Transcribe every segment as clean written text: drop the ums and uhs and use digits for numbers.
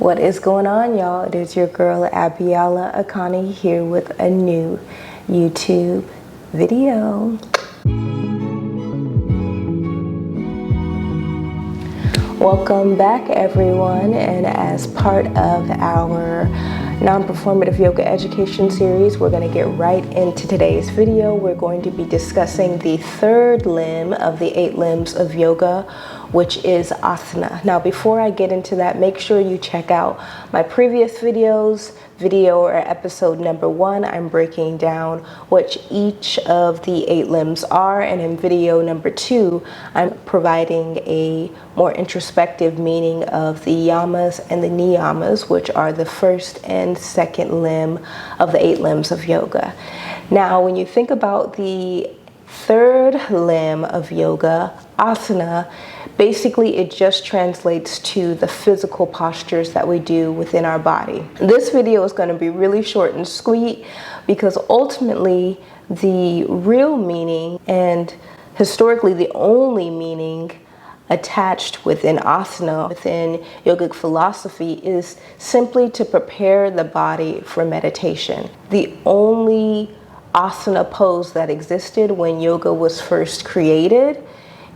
What is going on, y'all? It is your girl Biola iyaKIN here with a new YouTube video. Welcome back, everyone, and as part of our non-performative yoga education series, we're going to get right into today's video. We're going to be discussing the third limb of the 8 limbs of yoga, which is asana. Now, before I get into that, make sure you check out my previous videos. Video or episode number 1, I'm breaking down what each of the 8 limbs are, and in video number 2, I'm providing a more introspective meaning of the yamas and the niyamas, which are the first and second limb of the 8 limbs of yoga. Now, when you think about the third limb of yoga, asana, basically it just translates to the physical postures that we do within our body. This video is going to be really short and sweet because ultimately the real meaning, and historically the only meaning attached within asana, within yogic philosophy, is simply to prepare the body for meditation. The only asana pose that existed when yoga was first created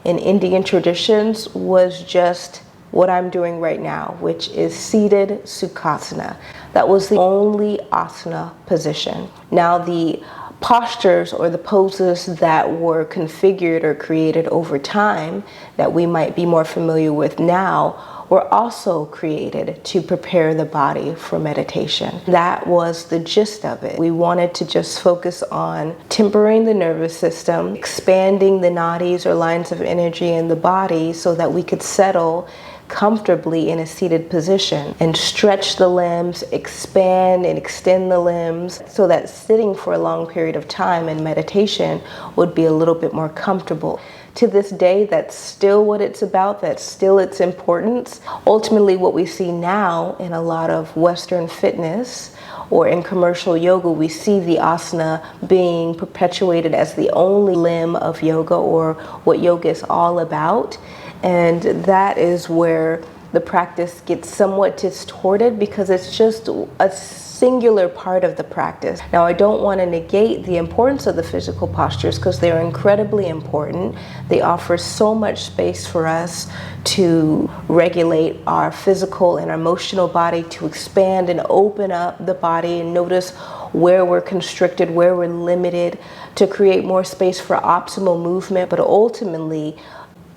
in Indian traditions was just what I'm doing right now, which is seated sukhasana. That was the only asana position. Now, the postures or the poses that were configured or created over time that we might be more familiar with now were also created to prepare the body for meditation. That was the gist of it. We wanted to just focus on tempering the nervous system, expanding the nadis or lines of energy in the body so that we could settle comfortably in a seated position and stretch the limbs, expand and extend the limbs so that sitting for a long period of time in meditation would be a little bit more comfortable. To this day, that's still what it's about. That's still its importance. Ultimately, what we see now in a lot of Western fitness or in commercial yoga, we see the asana being perpetuated as the only limb of yoga or what yoga is all about. And that is where the practice gets somewhat distorted because it's just a singular part of the practice. Now, I don't want to negate the importance of the physical postures because they're incredibly important. They offer so much space for us to regulate our physical and emotional body, to expand and open up the body and notice where we're constricted, where we're limited, to create more space for optimal movement. But ultimately,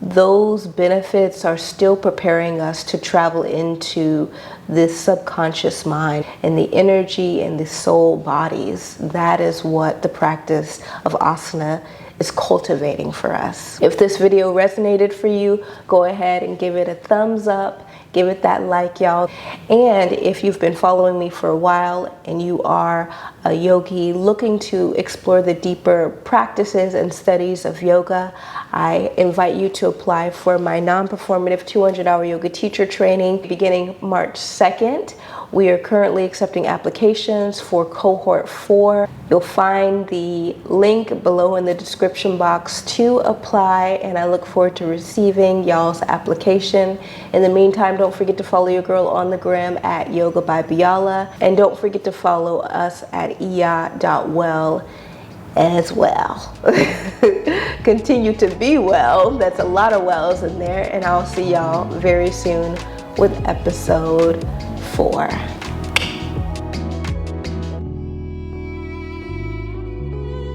those benefits are still preparing us to travel into this subconscious mind and the energy and the soul bodies. That is what the practice of asana is cultivating for us. If this video resonated for you, go ahead and give it a thumbs up. Give it that like, y'all. And if you've been following me for a while and you are a yogi looking to explore the deeper practices and studies of yoga, I invite you to apply for my non-performative 200-hour yoga teacher training beginning March 2nd. We are currently accepting applications for Cohort 4. You'll find the link below in the description box to apply, and I look forward to receiving y'all's application. In the meantime, don't forget to follow your girl on the gram at Yoga by Biola, and don't forget to follow us at iya.well as well. Continue to be well. That's a lot of wells in there, and I'll see y'all very soon with episode 4.